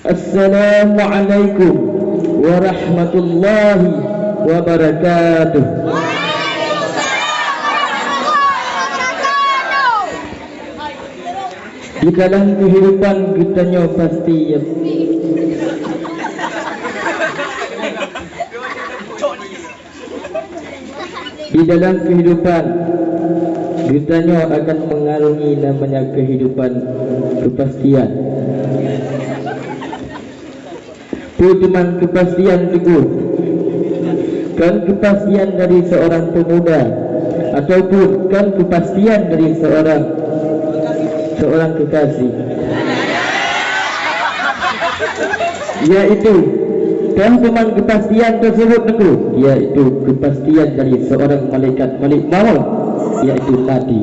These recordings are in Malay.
Assalamualaikum warahmatullahi wabarakatuh. Di dalam kehidupan kita pasti di dalam kehidupan kita akan mengarungi namanya kehidupan kepastian. Bukan kepastian teguh, kan kepastian dari seorang pemuda, ataupun kan kepastian dari seorang kekasih, yaitu dan teman kepastian tersebut teguh, yaitu kepastian dari seorang malaikat malik maut, yaitu mati.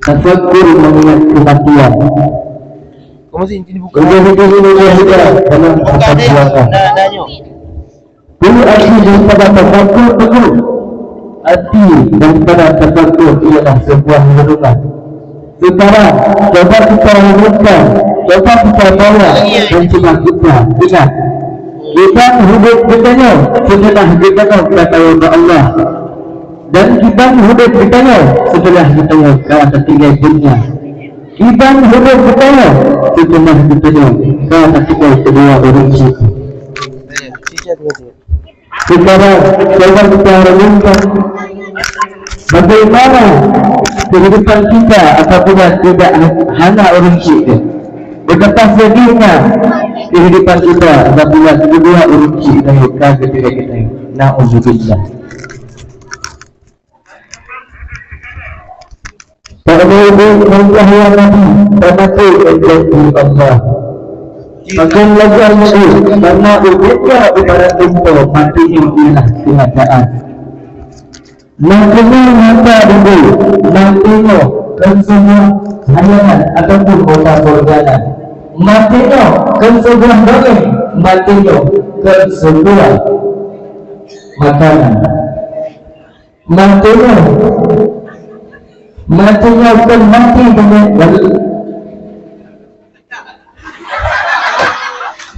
Tafakkur mengingat kematian. Kamu sih ini buka. Dalam dulu arti daripada tafakkur teguh. Arti daripada tafakkur ialah sebuah renungan. Sekarang coba kita renungkan, coba kita bawa dan coba kita ingat. Kita hidup bertanya setelah kita kata Allah. Dan kita hidup bertanya setelah kita kata tinggal dunia. Kita hidup bertanya setelah kita kata tinggal kedua orang itu. Sekarang coba kita renungkan bagaimana kehidupan kita apabila tidak hanya orang itu. Betapa sedihnya kehidupan kita apabila kedua orang itu ketika kita na'udzubillah. Ta'budu Allah Nabi Ta'budu Allah. Makin lagi al-Nabi karena ubudnya ibarat itu matinya ialah keadaan. Nantinya mata dulu, nantinya kan semua hayangan ataupun kota bergana. Matinya kan sebuah daging, matinya kan sebuah makanan. Matinya akan mati dengan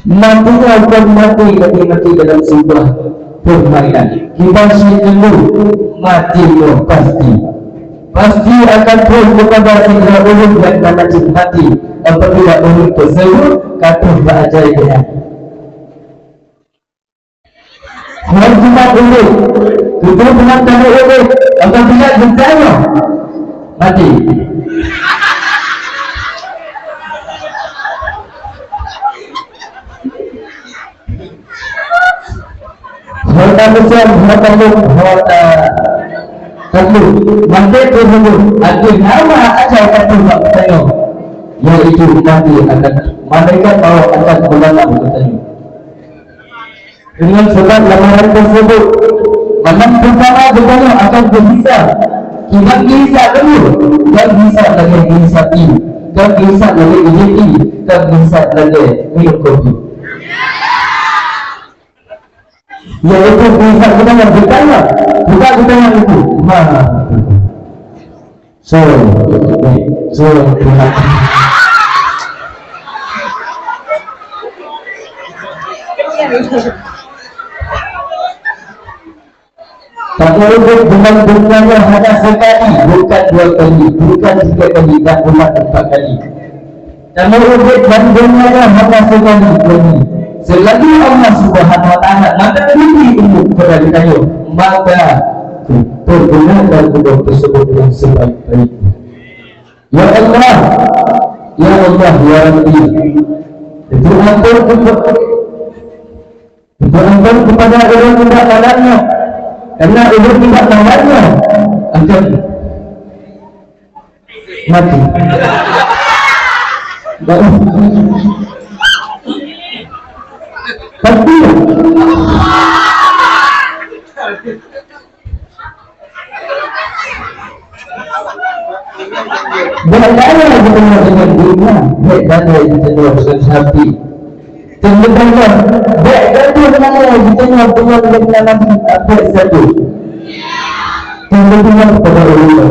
matinya akan mati dalam sebuah permainan. Kita dulu matinya pasti akan pun kepada segera ulun yang mana mati apabila ulun tersebut kata berajaibnya. Wajibah ulun tutup dengan tanda ulun apabila bertanya mati. Harta besar, harta kamu mati tersebut ada nama aja kata bertanya, yaitu mati akan malaikat bawa akan pulang bertanya. Dengan surat lamaran tersebut, malam pertama bertanya akan berhisab. Kita bisa dulu, dan bisa lagi dihisabi, dan bisa lagi dihisabi, dan bisa lagi minum kopi. Yaitu bisa kita yang bertanya, bukan kita yang itu. Mana? Sorry, Tuhan. Takut dengan dunianya hanya sekali, bukan dua kali, bukan tiga kali, dan bukan empat kali. Takut dengan dunianya hanya sekali. Selagi Allah Subhanahu Wa Taala maka ini untuk berada maka pergunakan untuk tersebut yang sebaik-baiknya. Ya Allah, ya Rabbi, itu ampun kepada orang tidak malamnya. Karena ibu tidak malamnya akan mati. Tapi dana kita tengok dengan dunia, baik dana kita tengok dengan sapi. Tengok-tengok, baik dana kita tengok dengan baik satu. Tengok-tengok kepada Allah.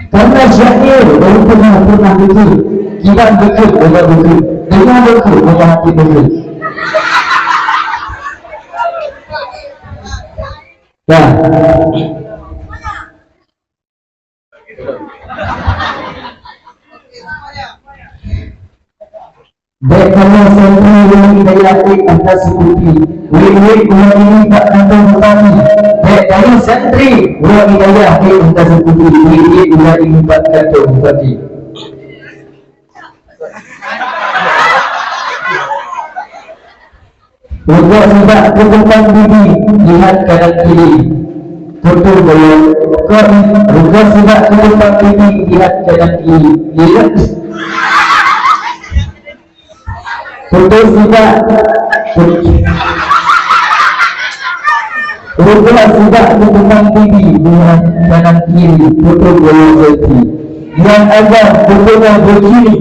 Karena syair baru pernah betul. Kita betul, dengar betul. Dengar betul, dengar hati betul. Dah. Baik kalau sentri yang hidayah atas seperti wik-wik buat ini tak kantong petani. Baik kalau sentri buat hidayah atas seperti wik-wik buat ini tak kantong petani. Rukuk sudah kebukan diri, lihat kanan kiri. Foto boleh. Rukuk sudah kebukan diri, lihat kanan kiri. Lihat. Foto sudah. Rukuk sudah kebukan diri, lihat kanan kiri. Foto boleh selfie. Yang ada fotonya begini,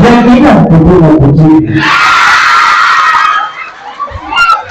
yang ini fotonya begini.